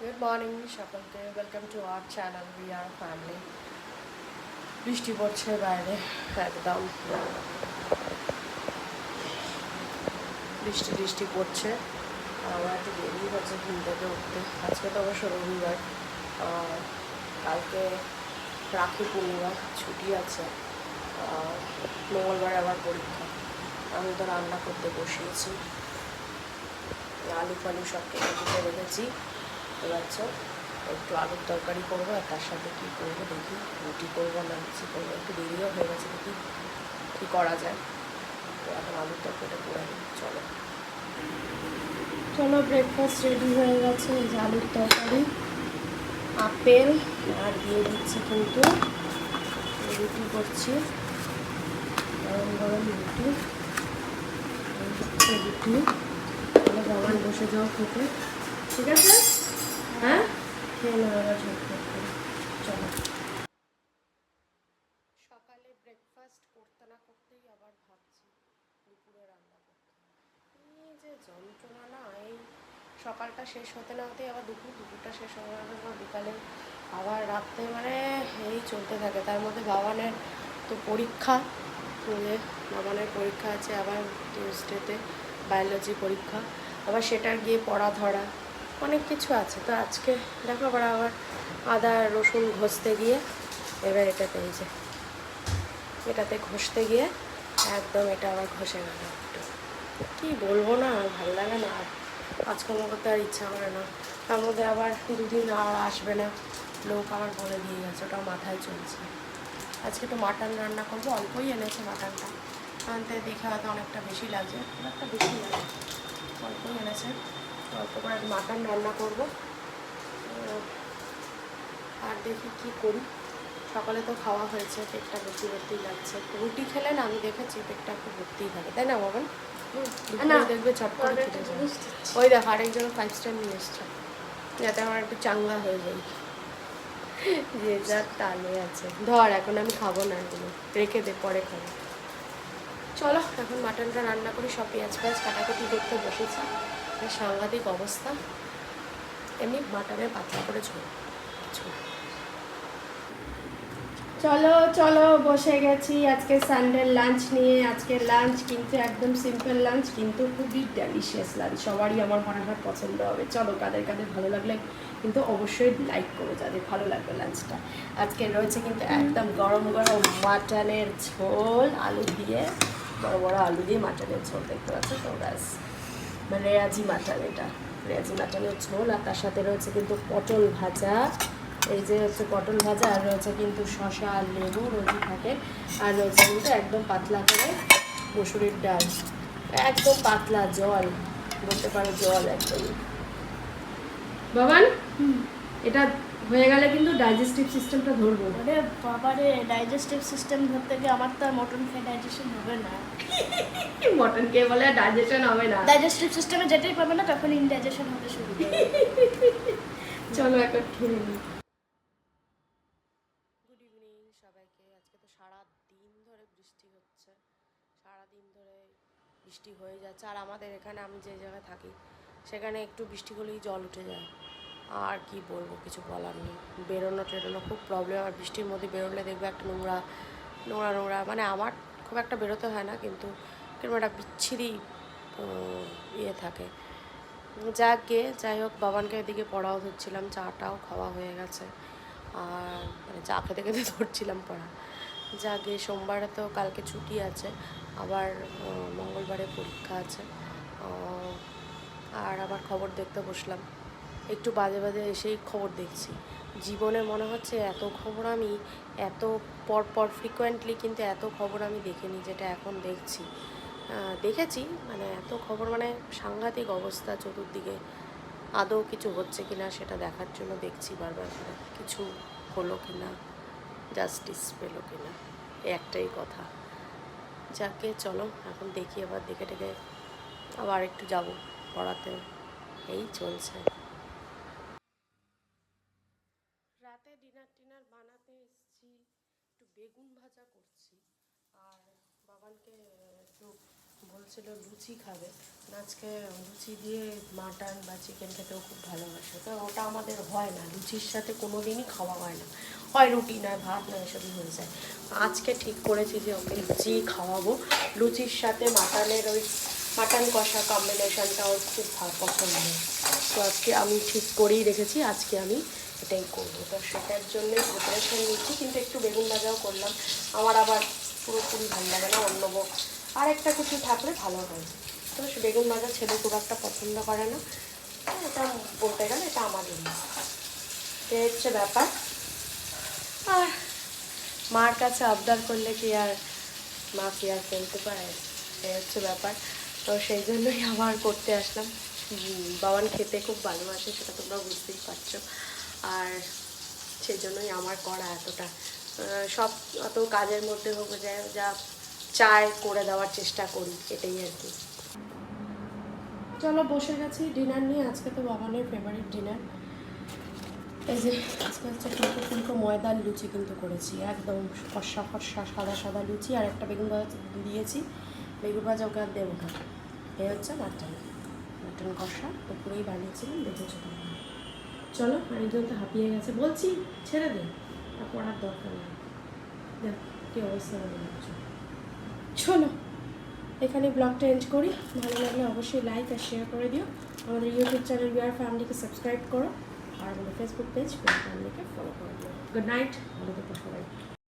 Good morning সকলকে, welcome to our channel we are family. বৃষ্টি পড়ছে বাইরে, একদম বৃষ্টি বৃষ্টি পড়ছে। আমার একটু দেরি হচ্ছে ঘুম থেকে উঠতে। আজকে তো অবশ্য রবিবার, আর কালকে রাখি পূর্ণিমা, ছুটি আছে। মঙ্গলবার আবার পরীক্ষা। আমি তো রান্না করতে বসিয়েছি, আলু ফালু সব কেটে কুটে রেখেছি। এবার একটু আলুর তরকারি করবো, আর তার সাথে কী করবো দেখি, রুটি করবো না লুচি করবো। একটু দেরিও হয়ে গেছে, দেখি কী করা যায়। তো এখন আলুর তরকারিটা করে নিই। চলো চলো ব্রেকফাস্ট রেডি হয়ে গেছে। এই যে আলুর তরকারি, আপেল, আর দিয়ে দিচ্ছি কিন্তু রুটি করছি, গরম গরম রুটি। রুটি তাহলে ভগবান বসে যাও খেতে, ঠিক আছে? হ্যাঁ, খেয়ে নেওয়া ঝোল করতে। চলো। সকালে ব্রেকফাস্ট করতে না করতেই আবার ভাবছি দুপুরে রান্না করতে। এই যে যন্ত্রণা না, এই সকালটা শেষ হতে না হতেই আবার দুপুরটা শেষ হতে না হতে বিকালে আবার রাত্রে, মানে এই চলতে থাকে। তার মধ্যে বাবানের তো পরীক্ষা, বাবানের পরীক্ষা আছে আবার টিউসডেতে, বায়োলজি পরীক্ষা। আবার সেটার গিয়ে পড়া ধরা, অনেক কিছু আছে। তো আজকে দেখো আবার আদা রসুন ঘষতে গিয়ে, এবার এটাতে ঘষতে গিয়ে একদম এটা আবার ঘষে গেল। একটু কী বলবো না, ভালো লাগে না, আর কাজকর্ম করতে আর ইচ্ছা করে না। তার মধ্যে আবার দুদিন আর আসবে না লোক, আমার বলে দিয়ে গেছে, ওটাও মাথায় চলছে। আজকে একটু মাটন রান্না করবো, অল্পই এনেছে মাটনটা, আনতে দেখে হয়তো অনেকটা বেশি লাগছে, খুব একটা বেশি লাগে, অল্পই এনেছে। অল্প করে মাটন রান্না করবো, আর দেখি কী করি। সকালে তো খাওয়া হয়েছে, পেটটা ভর্তি ভর্তিই লাগছে। রুটি খেলে না, আমি দেখেছি পেটটা একটু ভর্তিই থাকে, তাই না বাবান? দেখবে চট করে খেতে যায়। ওই দেখো আরেকজন 5 স্টার নিয়ে এসছে, যাতে আমার একটু চাঙ্গা হয়ে যায়। যে যার টানে আছে, ধর এখন আমি খাবো না, এগুলো রেখে দে, পরে খাবো। চলো এখন মাটনটা রান্না করি। সব পেঁয়াজ কাটাকুটি করতে বসেছি, সাংঘাতিক অবস্থা। এমনি মাটনের পাতলা করে ঝোল কিছু। চলো চলো, বসে গেছি আজকে সানডের লাঞ্চ নিয়ে। আজকের লাঞ্চ কিন্তু একদম সিম্পল লাঞ্চ, কিন্তু খুবই ডেলিশিয়াস লাঞ্চ। সবারই আমার মনে হয় পছন্দ হবে। চলো, কাদের কাদের ভালো লাগলে কিন্তু অবশ্যই লাইক করো, যাদের ভালো লাগবে লাঞ্চটা। আজকে রয়েছে কিন্তু একদম গরম গরম মাটনের ঝোল, আলু দিয়ে, বড় বড় আলু দিয়ে মাটনের ঝোল, দেখতে পাচ্ছ তো? ব্যাস, মানে রেয়াজি মাটন, এটা রেয়াজি মাটনের ঝোল। আর তার সাথে রয়েছে কিন্তু পটল ভাজা, এই যে হচ্ছে পটল ভাজা, আর রয়েছে কিন্তু শসা আর লেবু রোজই থাকে। আর রয়েছে কিন্তু একদম পাতলা করে মসুরির ডাল, একদম পাতলা জল, বলতে পারো জল একদম। বাবান, এটা হয়ে গেলে কিন্তু ডাইজেস্টিভ সিস্টেমটা ধরবো। আরে বাবারে, ডাইজেস্টিভ সিস্টেম ধরতে গিয়ে আমার তো আর মটন খেয়ে ডাইজেশন হবে না। মটন কে বলে ডাইজেশন হবে না? ডাইজেস্টিভ সিস্টেমে যেটাই পাবে না তখন ইনডাইজেশন হতে শুরু করে। চলো এখন খেয়ে নিই। গুড ইভিনিং সবাইকে। আজকে তো সারা দিন ধরে বৃষ্টি হচ্ছে, সারা দিন ধরে বৃষ্টি হয়ে যাচ্ছে। আর আমাদের এখানে, আমি যে জায়গায় থাকি সেখানে একটু বৃষ্টি হলেই জল উঠে যায়। আর কি বলবো, কিছু বলার নেই। বেরোনো টেরোনো খুব প্রবলেম। আর বৃষ্টির মধ্যে বেরোলে দেখবে একটা নোংরা নোংরা নোংরা, মানে আমার খুব একটা বেরোতে হয় না, কিন্তু কিরকম একটা বিচ্ছিরি ইয়ে থাকে। যাই হোক, বাবানকে এদিকে পড়াও ধরছিলাম, চাটাও খাওয়া হয়ে গেছে। আর মানে চা খেতে খেতে ধরছিলাম পড়া। যাকে সোমবারে তো কালকে ছুটি আছে, আবার মঙ্গলবারে পরীক্ষা আছে। আর আবার খবর দেখতে বসলাম, একটু বাজে বাজে এসেই খবর দেখছি। জীবনে মনে হচ্ছে এত খবর আমি, এত পরপর ফ্রিকোয়েন্টলি কিন্তু এত খবর আমি দেখিনি যেটা এখন দেখছি। দেখেছি, মানে এত খবর, মানে সাংঘাতিক অবস্থা চতুর্দিকে। আদৌ কিছু হচ্ছে কি না সেটা দেখার জন্য দেখছি বারবার করে, কিছু হলো কি না, জাস্টিস পেলো কি না, একটাই কথা। যাকে চলো এখন দেখি, আবার দেখে টেকে আবার একটু যাব পড়াতে। এই চলছে। রাতে ডিনার বানাতে এসেছি, একটু বেগুন ভাজা করছি। আর বাবানকে একটু বলছিল লুচি খাবে, আজকে লুচি দিয়ে মাটন বা চিকেন খেতেও খুব ভালোবাসে, তো ওটা আমাদের হয় না, লুচির সাথে কোনো দিনই খাওয়া হয় না, হয় রুটি নয় ভাত নয় এসবই হয়ে যায়। আজকে ঠিক করেছি যে ওকে লুচি খাওয়াবো, লুচির সাথে মাটনের ওই মাটন কষা কম্বিনেশনটা ওর খুব পছন্দ হয়। তো আজকে আমি ঠিক করেই রেখেছি, আজকে আমি এটাই করবো, তো সেটার জন্যই প্রিপারেশন নিচ্ছি, কিন্তু একটু বেগুন ভাজাও করলাম, আমার আবার পুরোপুরি ভালো লাগে না, অন্য আর একটা কিছু থাকলে ভালো হয়। তো সে বেগুন ভাজা ছেলে খুব একটা পছন্দ করে না, এটা বলতে গেলে এটা আমার জন্য এই হচ্ছে ব্যাপার। আর মার কাছে আবদার করলে কি আর মা কি আর ফেলতে পারে, এই হচ্ছে ব্যাপার। তো সেই জন্যই আবার করতে আসলাম। বাবান খেতে খুব ভালোবাসে, সেটা তোমরা বুঝতেই পারছো, আর সেই জন্যই আমার করা এতটা সব অত কাজের মধ্যে হোক যা চায় করে দেওয়ার চেষ্টা করি, এটাই আর কি। চলো বসে গেছি ডিনার নিয়ে, আজকে তো বাবানের ফেভারিট ডিনার। এই যে আজকে হচ্ছে ফুলকো ফুলকো ময়দার লুচি কিন্তু করেছি, একদম ফর্সা ফর্সা সাদা সাদা লুচি, আর একটা বেগুন ভাজা দিয়েছি, বেগুন ভাজা ওকে আর দেবো না। এই হচ্ছে মাটন কষা, দুপুরেই বানিয়েছিলাম, দেখেছো তোমরা। চলো আরেকজন তো হাঁপিয়ে গেছে, বলছি ছেড়ে দে, আর পড়ার দরকার নেই, দেখ কী অবস্থা মনে হচ্ছে। চলো এখানে ব্লগটা এন্ড করি, ভালো লাগলে অবশ্যই লাইক আর শেয়ার করে দিও, আমাদের ইউটিউব চ্যানেল উই আর ফ্যামিলিকে সাবস্ক্রাইব করো, আর আমাদের ফেসবুক পেজ উই আর ফ্যামিলিকে ফলো করে দিও। গুড নাইট, ভালো থেকো সবাই।